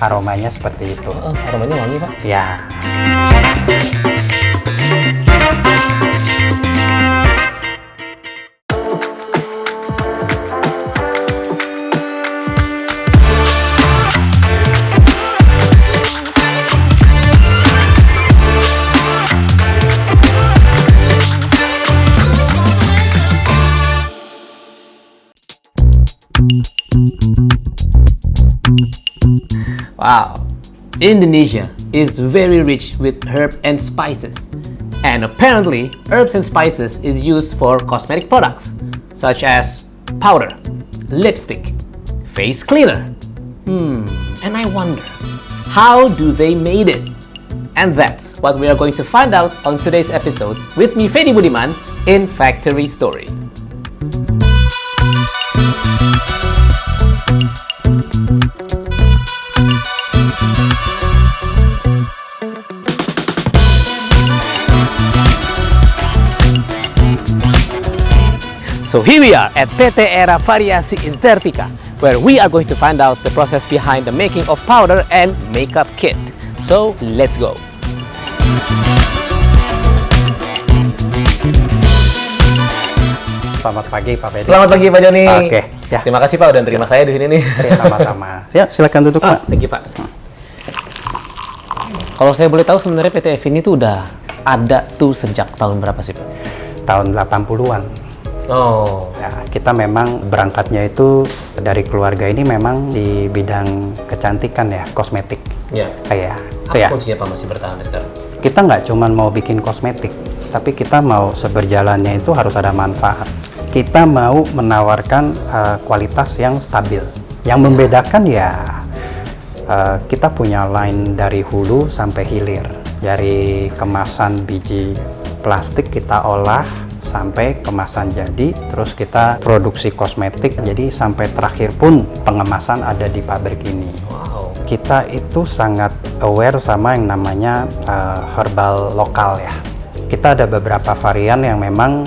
aromanya seperti itu. Aromanya wangi, Pak? Ya. Wow, Indonesia is very rich with herb and spices. And apparently, herbs and spices is used for cosmetic products, such as powder, lipstick, face cleaner. And I wonder, how do they made it? And that's what we are going to find out on today's episode with me, Fedi Budiman, in Factory Story. So here we are at PT Era Variasi Intertika, where we are going to find out the process behind the making of powder and makeup kit. So let's go. Selamat pagi Pak Fedi. Selamat pagi Pak Joni. Oke, ya. Terima kasih Pak udah terima saya di sini nih. Ya, sama-sama. Ya, silakan duduk Pak. Thank you Pak. Kalau saya boleh tahu sebenarnya PT F ini tuh udah ada tuh sejak tahun berapa sih Pak? Tahun 80-an. Oh. Ya, kita memang berangkatnya itu dari keluarga ini memang di bidang kecantikan ya, kosmetik. Ya. Kayak Apa ya. kuncinya Pak masih bertahan sampai sekarang? Kita nggak cuma mau bikin kosmetik, tapi kita mau seberjalannya itu harus ada manfaat. Kita mau menawarkan kualitas yang stabil. Yang membedakan ya kita punya line dari hulu sampai hilir. Dari kemasan biji plastik kita olah sampai kemasan jadi, terus kita produksi kosmetik, jadi sampai terakhir pun pengemasan ada di pabrik ini. Wow. Kita itu sangat aware sama yang namanya herbal lokal ya. Kita ada beberapa varian yang memang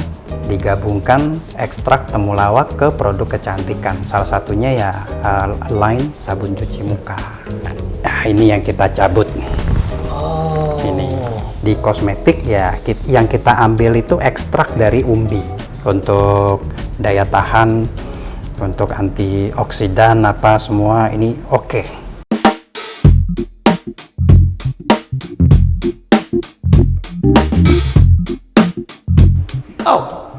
digabungkan ekstrak temulawak ke produk kecantikan. Salah satunya ya line sabun cuci muka. Nah, ini yang kita cabut. Ini di kosmetik ya, yang kita ambil itu ekstrak dari umbi untuk daya tahan, untuk antioksidan apa semua ini oke. Oh,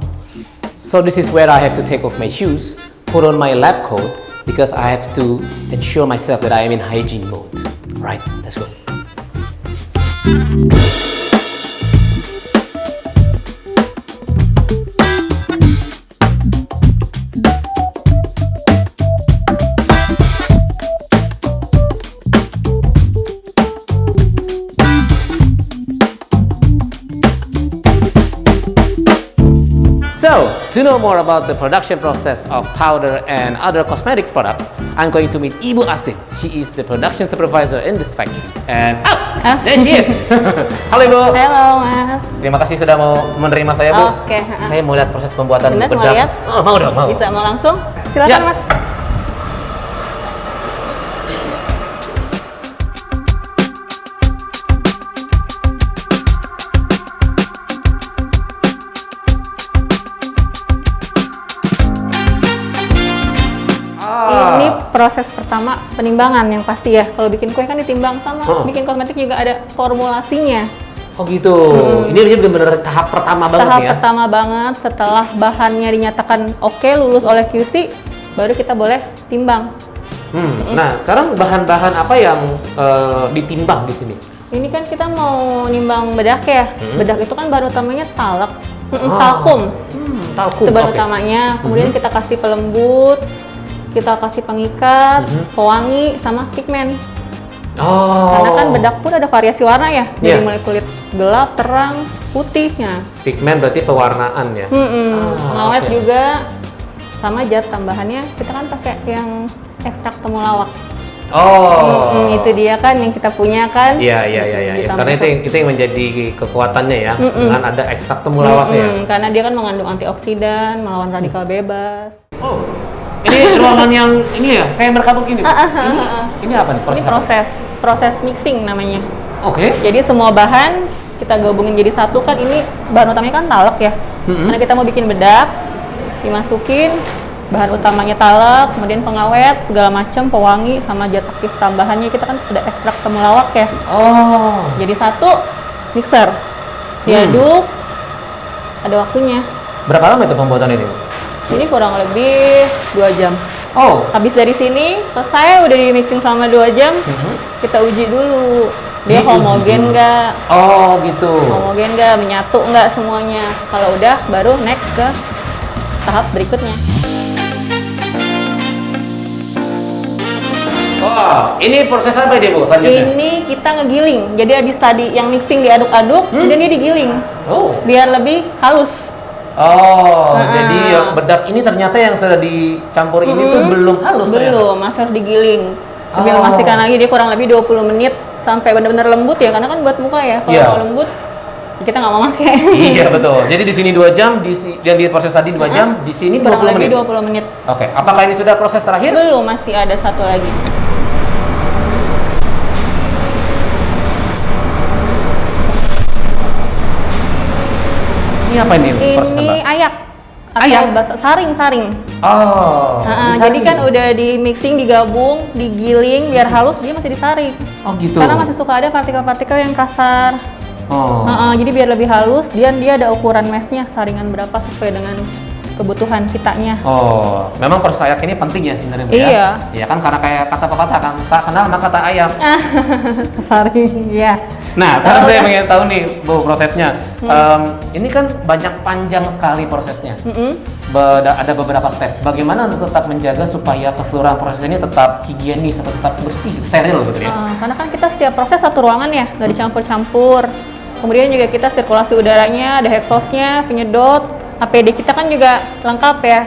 so this is where I have to take off my shoes, put on my lab coat, because I have to ensure myself that I am in hygiene mode. Right, let's go. So, to know more about the production process of powder and other cosmetic products, I'm going to meet Ibu Astin. She is the production supervisor in this factory. And there she is. Halo Ibu. Halo Mas. Terima kasih sudah mau menerima saya Bu. Oke. Saya mau lihat proses pembuatan Benar, mau bedak. lihat? Oh, mau dong, mau. Bisa mau langsung? Silakan Ya. Mas. Ini proses pertama penimbangan yang pasti ya. Kalau bikin kue kan ditimbang sama, bikin kosmetik juga ada formulasinya. Oh gitu. Ini benar-benar tahap pertama banget Tahap ya. pertama banget, setelah bahannya dinyatakan oke, lulus oleh QC, baru kita boleh timbang. Nah, sekarang bahan-bahan apa yang ditimbang di sini? Ini kan kita mau nimbang bedak ya. Bedak itu kan bahan utamanya talak, talkum. Talkum. Itu bahan oke. utamanya. Kemudian kita kasih pelembut, kita kasih pengikat, pewangi, sama pigmen. Oh. Karena kan bedak pun ada variasi warna ya. Dari Iya. mulai kulit gelap, terang, putihnya. Pigmen berarti pewarnaan ya. Ngawet oke. juga. Sama zat tambahannya kita kan pakai yang ekstrak temulawak. Oh. Itu dia kan yang kita punya kan. Iya. Ditambah Karena itu yang menjadi kekuatannya ya, dengan ada ekstrak temulawak ya. Karena dia kan mengandung antioksidan, melawan radikal bebas. Oh, Ini ruangan yang ini ya, kayak berkabut gini. Ini apa nih? Ini proses mixing namanya. Oke. Jadi semua bahan kita gabungin jadi satu kan, ini bahan utamanya kan talek ya. Karena kita mau bikin bedak, dimasukin bahan utamanya talek, kemudian pengawet, segala macam, pewangi sama zat aktif tambahannya kita kan ada ekstrak temulawak ya. Oh. Jadi satu mixer, diaduk, ada waktunya. Berapa lama itu pembuatan ini? Ini kurang lebih 2 jam. Oh. Habis dari sini selesai, udah di mixing selama 2 jam, kita uji dulu dia homogen nggak. Oh gitu. Homogen nggak, menyatu nggak semuanya. Kalau udah, baru next ke tahap berikutnya. Wah, ini proses apa ini Bu selanjutnya? Ini kita ngegiling. Jadi habis tadi yang mixing diaduk-aduk, kemudian ini digiling. Oh. Biar lebih halus. Oh, jadi yang bedak ini ternyata yang sudah dicampur ini tuh belum halus ternyata? Belum, masih harus digiling. Lebih memastikan lagi dia kurang lebih 20 menit sampai benar-benar lembut ya, karena kan buat muka ya. Kalau lembut kita nggak mau pakai. Iya betul. Jadi di sini 2 jam, yang di proses tadi 2 jam, di sini 20 kurang lebih menit. 20 menit. Oke, apakah ini sudah proses terakhir? Belum, masih ada satu lagi. Ini apa ini? Prosesnya, Ini Mbak? ayak. Ayak? Saring. Oh. Jadi kan udah di mixing, digabung, digiling biar halus, dia masih disaring. Oh gitu. Karena masih suka ada partikel-partikel yang kasar. Oh. Jadi biar lebih halus, dia ada ukuran meshnya, saringan berapa sesuai dengan kebutuhan kitanya. Oh, memang proses ayak ini penting ya sebenarnya Bu, Iya. ya? Iya kan, karena kayak kata pepatah kan, tak kenal maka tak ayam. Saring, ya. Nah, sekarang saya pengen tahu nih Bu prosesnya. Ini kan panjang sekali prosesnya. Ada beberapa step. Bagaimana untuk tetap menjaga supaya keseluruhan proses ini tetap higienis atau tetap bersih, steril gitu ya? Karena kan kita setiap proses satu ruangan ya, nggak dicampur-campur. Kemudian juga kita sirkulasi udaranya, ada exhaust-nya, penyedot, APD kita kan juga lengkap ya.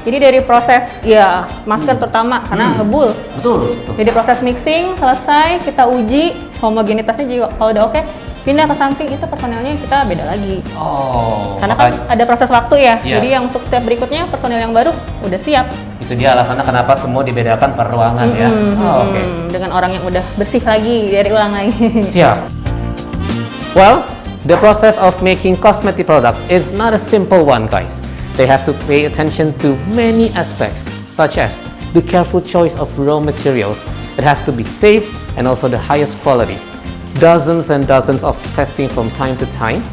Jadi dari proses ya masker terutama karena ngebul. Betul. Jadi proses mixing selesai, kita uji homogenitasnya juga kalau udah oke, pindah ke samping, itu personelnya kita beda lagi. Oh. Karena kan ada proses waktu ya. Iya. Jadi yang untuk step berikutnya personel yang baru udah siap. Itu dia alasannya kenapa semua dibedakan per ruangan ya. Oke. Dengan orang yang udah bersih lagi, dari ulang lagi. Siap. Well, the process of making cosmetic products is not a simple one, guys. They have to pay attention to many aspects, such as the careful choice of raw materials. It has to be safe and also the highest quality. Dozens and dozens of testing from time to time.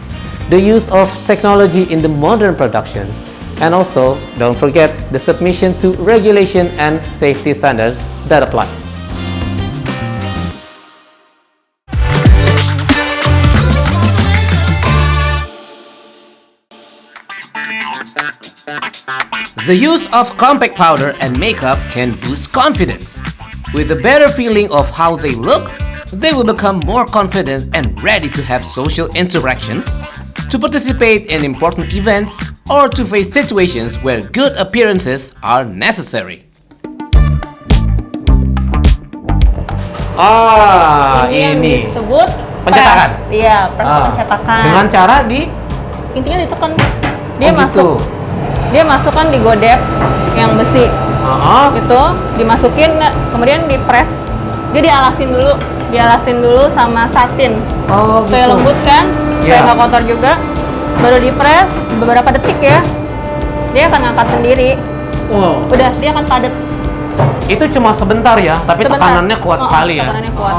The use of technology in the modern productions. And also, don't forget the submission to regulation and safety standards that applies. The use of compact powder and makeup can boost confidence. With a better feeling of how they look, they will become more confident and ready to have social interactions, to participate in important events, or to face situations where good appearances are necessary. Yang disebut pencetakan. Iya, pencetakan. Dengan cara intinya ditekan, dia gitu. masuk. Dia masukkan di godep yang besi. Gitu, dimasukin, kemudian dipres. Dia dialasin dulu sama satin. Supaya gitu. lembut kan, supaya nggak kotor juga. Baru dipres beberapa detik ya. Dia akan ngangkat sendiri. Wow. Udah, dia akan padat. Itu cuma sebentar ya, tapi Sebentar. tekanannya kuat sekali ya. Tekanannya kuat.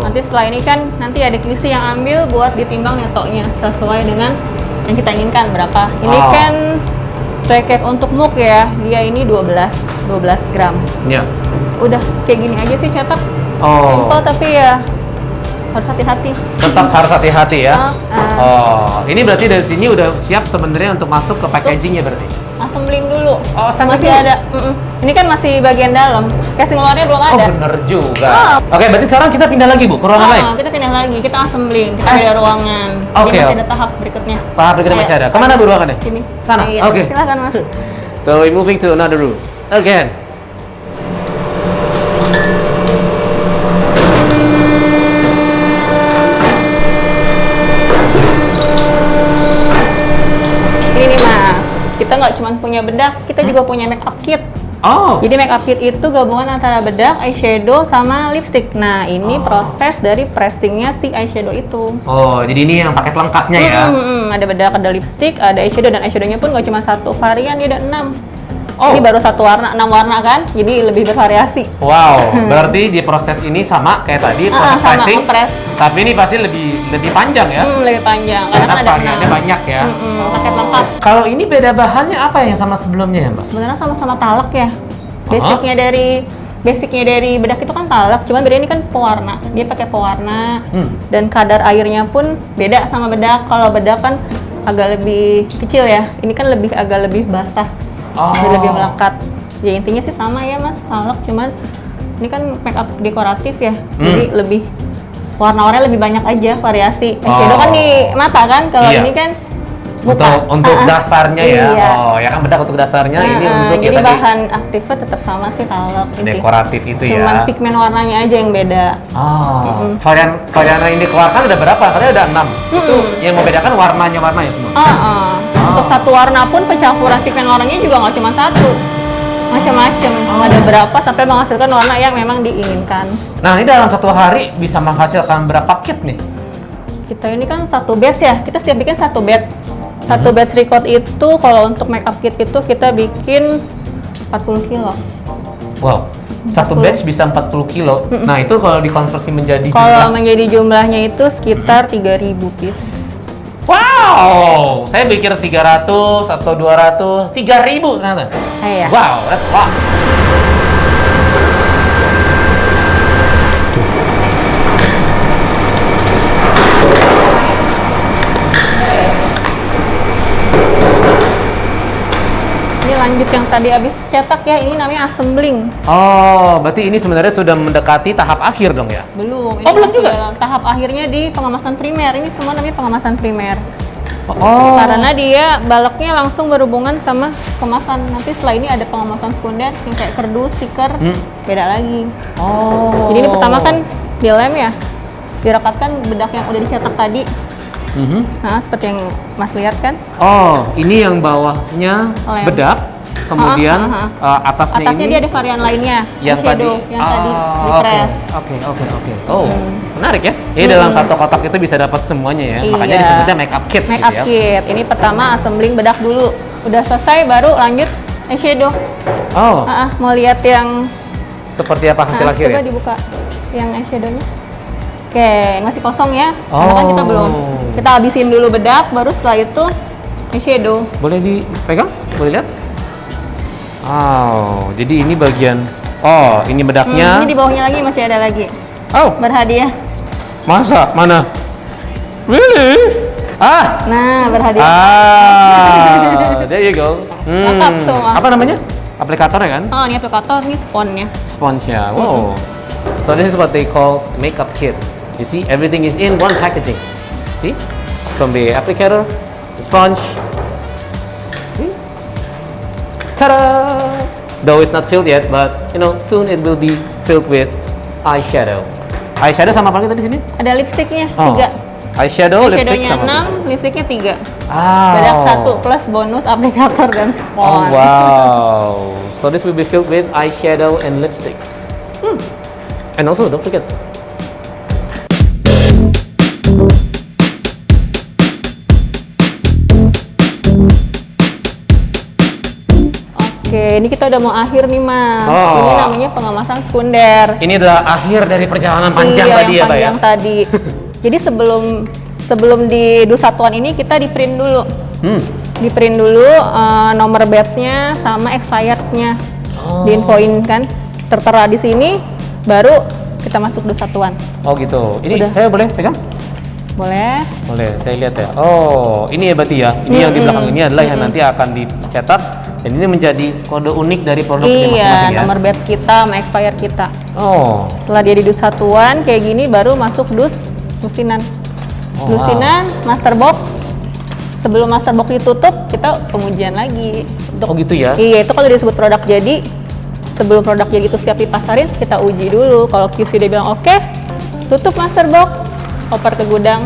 Nanti setelah ini kan nanti ada klisi yang ambil buat ditimbang netoknya sesuai dengan yang kita inginkan berapa. Ini kan cekek untuk muk ya, dia ini 12 gram. Ya. Udah kayak gini aja sih cetak. Simple tapi ya harus hati-hati. Tetap harus hati-hati ya. Ini berarti dari sini udah siap sebenarnya untuk masuk ke packagingnya berarti. Assembling dulu. Assembling masih dulu. ada. Ini kan masih bagian dalam. Casing luarnya belum ada. Bener juga. Oke, berarti sekarang kita pindah lagi Bu ke ruangan lain. Kita pindah lagi. Kita assembling. Kita beda ruangan. Jadi masih ada tahap berikutnya. Tahap berikutnya masih ada. Kemana Bu ruangannya? Sini. Sana. Iya, Oke. Silakan Mas. So we're moving to another room. Again. Ini nih Mas, kita nggak cuma punya bedak, kita juga punya make up kit. Oh. Jadi makeup kit itu gabungan antara bedak, eyeshadow, sama lipstick. Nah, ini proses dari pressingnya si eyeshadow itu. Oh, jadi ini yang paket lengkapnya ya? Ada bedak, ada lipstick, ada eyeshadow, dan eyeshadownya pun nggak cuma satu varian, dia ada 6. Oh. Ini baru satu warna, 6 warna kan? Jadi lebih bervariasi. Wow, berarti di proses ini sama kayak tadi proses sama, pressing, ngepres. tapi ini pasti lebih panjang ya? Lebih panjang, karena kan ada variannya 6. banyak ya. Paket lengkap. Kalau ini beda bahannya apa yang sama sebelumnya ya, Mbak? Sebenarnya sama-sama talak ya. Basicnya dari bedak itu kan talak, cuman beda ini kan pewarna. Dia pakai pewarna, dan kadar airnya pun beda sama bedak. Kalau bedak kan agak lebih kecil ya, ini kan agak lebih basah, lebih melekat. Ya intinya sih sama ya mas, talak, cuman ini kan makeup dekoratif ya, jadi lebih warna-warnanya lebih banyak aja variasi. Eyeshadow kan di mata kan, kalau ini kan untuk dasarnya ya. Iya. Oh, ya kan bedak untuk dasarnya, ini untuk jadi ya tadi bahan aktifnya tetap sama sih talak. dekoratif itu ya. Cuman pigmen warnanya aja yang beda. Varian yang dikeluarkan ada berapa? Katanya ada 6. Itu yang membedakan warnanya semua. Untuk satu warna pun pencampuran pigmen warnanya juga nggak cuma satu, macam-macam. Ada berapa sampai menghasilkan warna yang memang diinginkan. Nah, ini dalam satu hari bisa menghasilkan berapa kit nih? Kita ini kan satu batch ya, kita setiap bikin satu batch. Satu batch record itu kalau untuk makeup kit itu kita bikin 40 kilo. Wow, satu batch bisa 40 kilo. Nah, itu kalau dikonversi menjadi Kalau menjadi jumlahnya itu sekitar 3.000 piece. Wow, saya pikir 300 atau 200, 3.000 ternyata. Iya. Wow, that's wow. Ini lanjut yang tadi habis cetak ya, ini namanya assembling. Oh, berarti ini sebenarnya sudah mendekati tahap akhir dong ya? Belum. Ini belum masih juga? dalam tahap akhirnya di pengemasan primer. Ini semua namanya pengemasan primer. Oh. Karena dia baloknya langsung berhubungan sama kemasan. Nanti setelah ini ada pengemasan sekunder yang kayak kerdus, stiker, beda lagi. Oh. Jadi ini pertama kan dilem ya, direkatkan bedak yang udah dicetak tadi. Nah, seperti yang Mas lihat kan. Oh, ini yang bawahnya Lem. bedak, kemudian atasnya Atasnya ini dia ada varian lainnya, yang tadi eyeshadow, yang tadi di press. Oke. Oh, menarik ya. Ini dalam satu kotak itu bisa dapat semuanya ya. Makanya Iya. disebutnya makeup kit Makeup gitu ya. kit. Ini pertama assembling bedak dulu. Udah selesai baru lanjut eyeshadow. Oh, Mau lihat yang seperti apa hasil akhirnya? coba dibuka yang eyeshadownya. Oke, masih kosong ya. Karena kan kita belum. Kita habisin dulu bedak, baru setelah itu eyeshadow. Boleh dipegang? Boleh lihat? Oh, jadi ini bagian. Oh, ini bedaknya. Ini di bawahnya lagi masih ada lagi. Oh, Berhadiah. masa? Mana? Really? Nah, berhadiah. There you go. Lengkap semua. Apa namanya? Aplikatornya kan? Oh, ini aplikator, ini sponnya. Sponge-nya. Wow. So this is what they call makeup kit. You see, everything is in one packaging. See? From the applicator, the sponge. See? Ta-da! Though it's not filled yet, but you know, soon it will be filled with eyeshadow. Eyeshadow sama apa lagi tadi sini? Ada lipstiknya, Oh. 3. Eyeshadow, lipstick Eyeshadownya sama apa? 6, lipstiknya 3. Ah. Bedak 1 plus bonus aplikator dan spons. Oh wow! So this will be filled with eyeshadow and lipsticks. And also, don't forget. Oke, ini kita udah mau akhir nih mas. Oh. Ini namanya pengemasan sekunder. Ini adalah akhir dari perjalanan panjang Iya, tadi yang ya, Pak ya? panjang tadi. Jadi sebelum di dus satuan ini kita di print dulu. Di print dulu nomor batch-nya sama expired-nya. Diinfoin kan, tertera di sini, baru kita masuk dus satuan. Oh gitu. Ini Udah. saya boleh pegang? Boleh? Boleh, saya lihat ya. Oh, ini ya berarti ya. Ini yang di belakang ini adalah yang nanti akan dicetak. Dan ini menjadi kode unik dari produk ini Iya, masing-masing ya. nomor batch kita sama expired kita. Oh, Setelah dia di dus satuan kayak gini, baru masuk dus lusinan. Oh, Lusinan, master box. Sebelum master box ditutup, kita pengujian lagi. oh gitu ya. Iya, itu kalau disebut produk jadi, sebelum produk jadi itu siap dipasarin, kita uji dulu. Kalau QC dia bilang oke, tutup master box, oper ke gudang,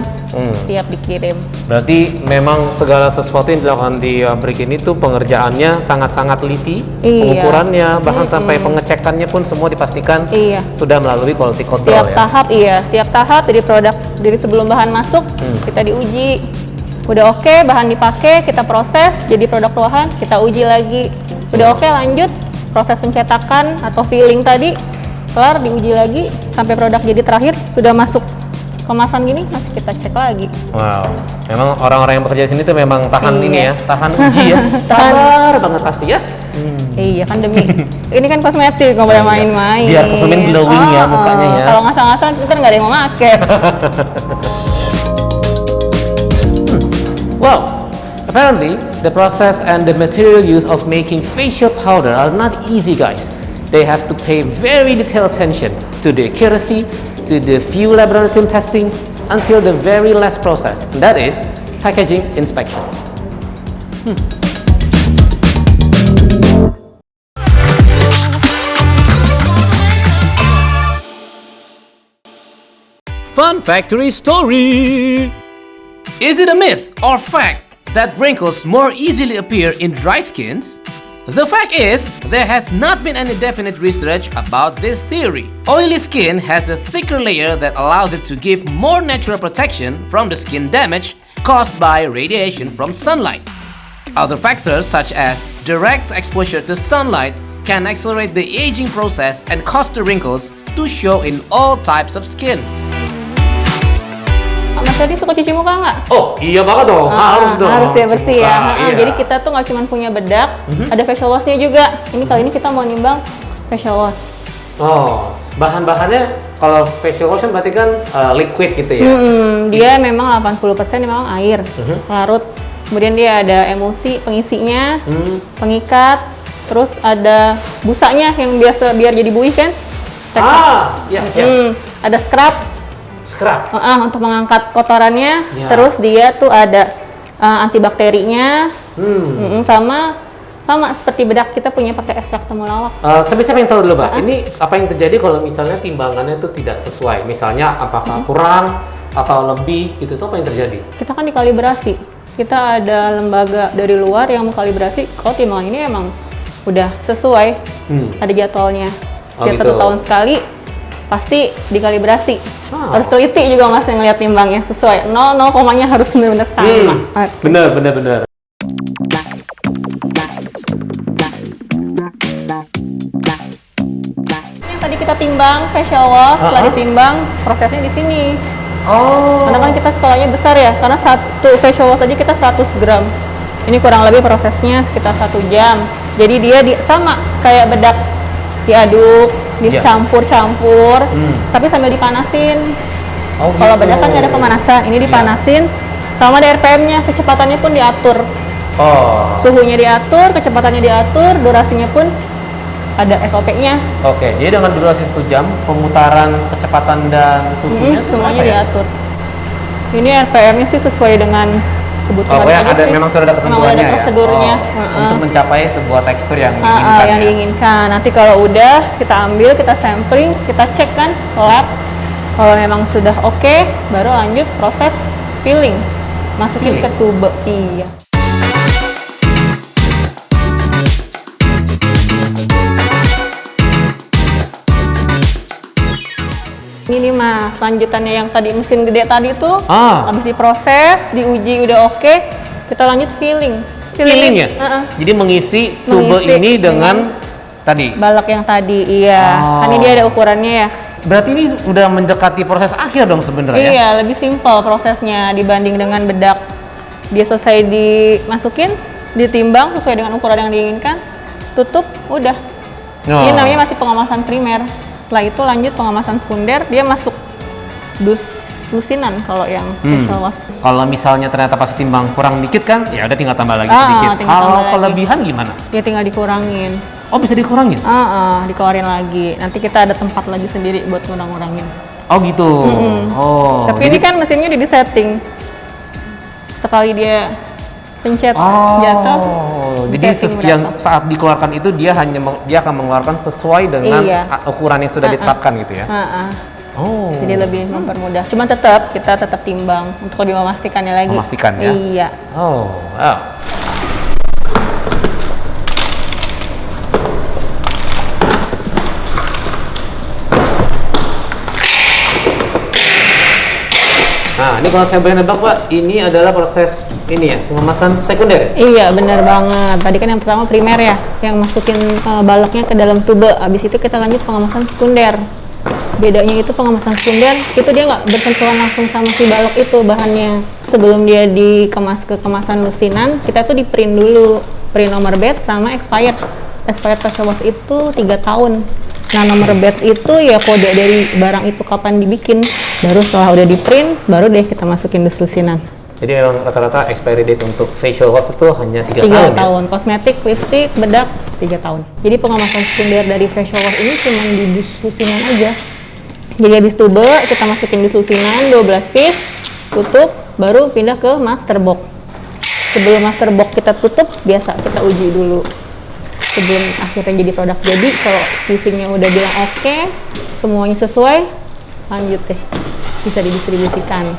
tiap dikirim. Berarti memang segala sesuatu yang dilakukan di pabrik ini tuh pengerjaannya sangat-sangat teliti, Iya. pengukurannya, bahkan sampai pengecekannya pun semua dipastikan Iya. sudah melalui quality control Setiap ya. tahap setiap tahap dari sebelum bahan masuk kita diuji. Udah oke, bahan dipakai, kita proses jadi produk ruahan, kita uji lagi. Udah oke, lanjut proses pencetakan atau filling tadi, kelar diuji lagi sampai produk jadi terakhir sudah masuk kemasan gini, masih kita cek lagi. Wow, memang orang-orang yang bekerja di sini tuh memang tahan Iya. ini ya, tahan uji ya, sabar banget pasti ya. Iya kan demi ini kan kosmetik, nggak boleh main-main. Biar keselin glowing ya mukanya ya. Kalau ngasal-ngasal kita nggak ada yang mau pakai. Well, apparently the process and the material use of making facial powder are not easy, guys. They have to pay very detailed attention to the accuracy, to the few laboratory testing, until the very last process, and that is packaging inspection. Fun Factory Story! Is it a myth or fact that wrinkles more easily appear in dry skins? The fact is, there has not been any definite research about this theory. Oily skin has a thicker layer that allows it to give more natural protection from the skin damage caused by radiation from sunlight. Other factors such as direct exposure to sunlight can accelerate the aging process and cause the wrinkles to show in all types of skin. Mas Adi suka cuci muka nggak? Oh iya banget dong, harus dong. Harus ya bersih ya. Iya. Jadi kita tuh nggak cuma punya bedak, ada facial washnya juga. Ini kali ini kita mau nimbang facial wash. Oh, bahan-bahannya kalau facial wash kan berarti kan liquid gitu ya? Dia memang 80% memang air, larut. Kemudian dia ada emulsi pengisinya, pengikat, terus ada busanya yang biasa biar jadi buih kan? Iya. Ada scrub. Scrub. Untuk mengangkat kotorannya, Ya. terus dia tuh ada antibakterinya, sama seperti bedak kita punya pakai ekstrak temulawak. Tapi saya pengen tahu dulu, Mbak. Ini apa yang terjadi kalau misalnya timbangannya itu tidak sesuai? Misalnya apakah kurang atau lebih gitu, itu apa yang terjadi? Kita kan dikalibrasi, kita ada lembaga dari luar yang mengkalibrasi kalau timbangan ini emang udah sesuai, ada jadwalnya. Setiap gitu. 1 tahun sekali pasti dikalibrasi. Harus teliti juga Mas yang ngeliat timbangnya sesuai. 0 komanya harus benar-benar sama. Bener. Yang tadi kita timbang facial wash, setelah ditimbang prosesnya di sini. Karena kan kita skalanya besar ya, karena satu facial wash aja kita 100 gram. Ini kurang lebih prosesnya sekitar 1 jam. Jadi dia sama kayak bedak, diaduk, dicampur-campur, tapi sambil dipanasin. Kalau bedak kan nggak ada pemanasan, ini dipanasin, sama ada RPM-nya, kecepatannya pun diatur. Suhunya diatur, kecepatannya diatur, durasinya pun ada SOP-nya. Oke, jadi dengan durasi 1 jam, pemutaran kecepatan dan suhunya itu Semuanya apa ya? diatur. Ini RPM-nya sih sesuai dengan kebutuhan. Pokoknya aja ada, sih. memang sudah ada ketentuannya Memang ada ya? prosedurnya. Untuk mencapai sebuah tekstur yang diinginkan Yang ya? diinginkan. Nanti kalau udah kita ambil, kita sampling, kita cek kan lab. Kalau memang sudah oke, baru lanjut proses filling. Masukin ke tube. Iya. Ini Mas, lanjutannya yang tadi mesin gede tadi tuh, habis diproses, diuji udah oke, kita lanjut filling. Filling ya? Jadi mengisi tube ini dengan tadi? Balak yang tadi, iya. Kan ini dia ada ukurannya ya. Berarti ini udah mendekati proses akhir dong sebenarnya? Iya, lebih simpel prosesnya dibanding dengan bedak. Dia selesai dimasukin, ditimbang sesuai dengan ukuran yang diinginkan, tutup, udah. Ini namanya masih pengemasan primer. Setelah itu lanjut pengemasan sekunder, dia masuk dusinan kalau yang facial wash. Kalau misalnya ternyata pas timbang kurang dikit kan, ya udah tinggal tambah lagi sedikit. Kalau kelebihan gimana? Ya tinggal dikurangin. Oh, bisa dikurangin? Dikeluarin lagi. Nanti kita ada tempat lagi sendiri buat ngurang-ngurangin. Oh gitu. Oh. Tapi ini kan mesinnya udah disetting. Sekali dia pencet jatuh. Jadi yang saat dikeluarkan itu dia akan mengeluarkan sesuai dengan ukuran yang sudah ditetapkan gitu ya. Oh. Jadi lebih mempermudah. Cuma tetap kita tetap timbang untuk lebih memastikannya lagi. Memastikan ya? Iya. Oh, wow. Nah, ini kalau saya boleh nebak, Pak, ini adalah proses ini ya, pengemasan sekunder ya? Iya, benar banget. Tadi kan yang pertama primer ya, yang masukin baloknya ke dalam tube. Habis itu kita lanjut pengemasan sekunder. Bedanya itu pengemasan sekunder, itu dia nggak bersentuhan langsung sama si balok itu bahannya. Sebelum dia dikemas ke kemasan lusinan, kita tuh di print dulu. Print nomor batch sama expired. Expired pressure wash itu 3 tahun. Nah, nomor batch itu ya kode dari barang itu kapan dibikin. Baru setelah udah di print, baru deh kita masukin dus lusinan. Jadi memang rata-rata expiry date untuk facial wash itu hanya 3 tahun 3 ya? tahun. Kosmetik, lipstick, bedak 3 tahun. Jadi pengemasan sekunder dari facial wash ini cuma di dus lusinan aja. Jadi habis tube kita masukin dus lusinan 12 piece, tutup, baru pindah ke master box. Sebelum master box kita tutup, biasa kita uji dulu. Sebelum akhirnya jadi produk jadi, kalau fishingnya udah bilang oke, semuanya sesuai, lanjut deh, bisa didistribusikan.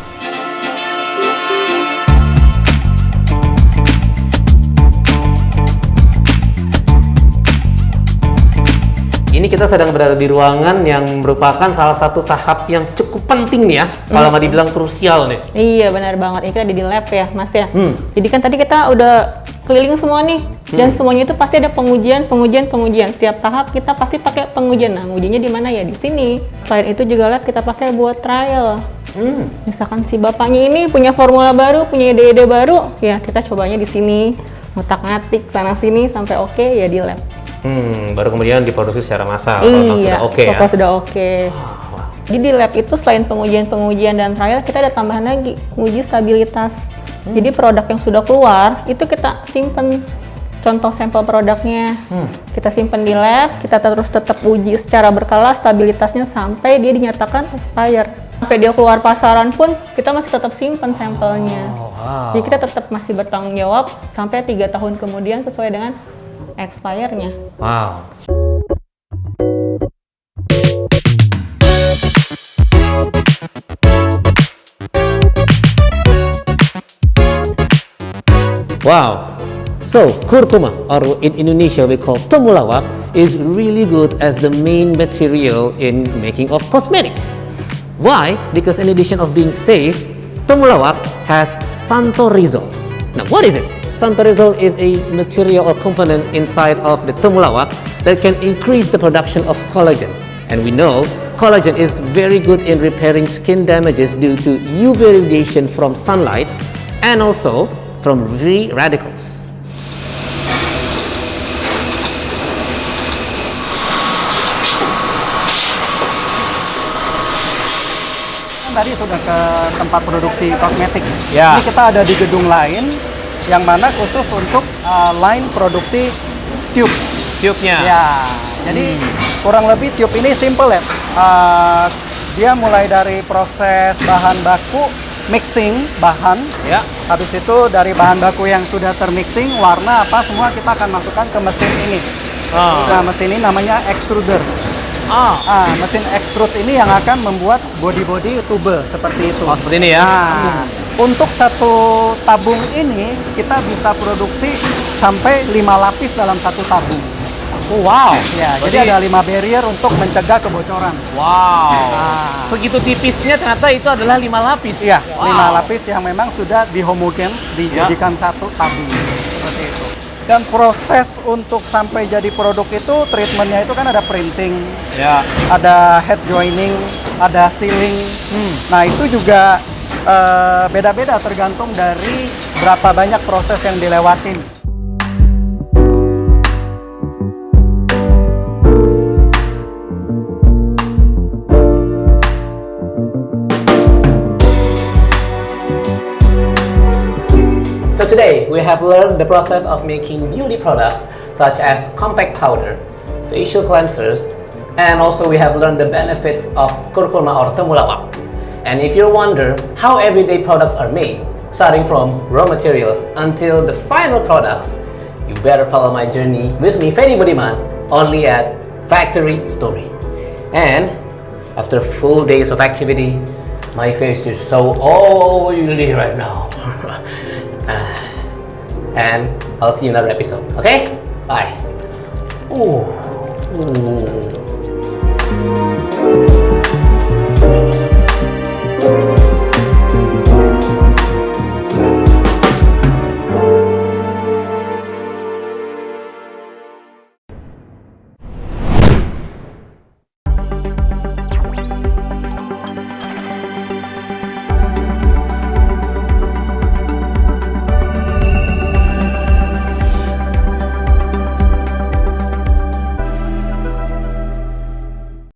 Ini kita sedang berada di ruangan yang merupakan salah satu tahap yang cukup penting nih ya, kalau nggak dibilang krusial nih. Iya, benar banget. Ini kita ada di lab ya, Mas ya. Jadi kan tadi kita udah keliling semua nih, dan semuanya itu pasti ada pengujian. Setiap tahap kita pasti pakai pengujian. Nah, ujinya di mana ya? Di sini. Selain itu juga lab kita pakai buat trial. Misalkan si bapaknya ini punya formula baru, punya ide-ide baru, ya kita cobanya di sini, ngutak-ngatik sana sini sampai oke ya di lab. Baru kemudian diproduksi secara massal kalau memang Iya, sudah oke ya. kalau sudah oke. Jadi di lab itu selain pengujian dan trial, kita ada tambahan lagi, uji stabilitas. Jadi produk yang sudah keluar itu kita simpen, contoh sampel produknya, kita simpen di lab, kita terus tetap uji secara berkala stabilitasnya sampai dia dinyatakan expired. Sampai dia keluar pasaran pun kita masih tetap simpen sampelnya. Jadi kita tetap masih bertanggung jawab sampai 3 tahun kemudian sesuai dengan expire-nya. Wow. Wow. So, kurkuma, or in Indonesia we call temulawak, is really good as the main material in making of cosmetics. Why? Because in addition of being safe, temulawak has santorizol. Now, what is it? Santorizol is a material or component inside of the temulawak that can increase the production of collagen. And we know collagen is very good in repairing skin damages due to UV radiation from sunlight and also from free radicals. Tadi sudah ke tempat produksi kosmetik. Ya. Ini kita ada di gedung lain yang mana khusus untuk line produksi tube. Tube-nya. Ya, jadi kurang lebih tube ini simple ya. Dia mulai dari proses bahan baku, mixing bahan. Ya. Habis itu dari bahan baku yang sudah termixing, warna apa semua kita akan masukkan ke mesin ini. Nah, mesin ini namanya extruder. Mesin extrude ini yang akan membuat body-body tube seperti itu. Oh, seperti ini ya. Nah, untuk satu tabung ini kita bisa produksi sampai 5 lapis dalam satu tabung. Oh, wow. Ya, jadi ada 5 barrier untuk mencegah kebocoran. Wow. Segitu tipisnya ternyata itu adalah 5 lapis. Iya, Wow. 5 lapis yang memang sudah dihomogen, dijadikan satu tabung. Seperti itu. Dan proses untuk sampai jadi produk itu, treatmentnya itu kan ada printing, Ya. ada head joining, ada sealing. Nah, itu juga beda-beda tergantung dari berapa banyak proses yang dilewatin. So today we have learned the process of making beauty products such as compact powder, facial cleansers, and also we have learned the benefits of kurkuma or temulawak. And if you wonder how everyday products are made, starting from raw materials until the final products, you better follow my journey with me, Ferry Budiman, only at Factory Story. And after full days of activity, my face is so oily right now. And I'll see you in another episode. Okay? Bye. Ooh.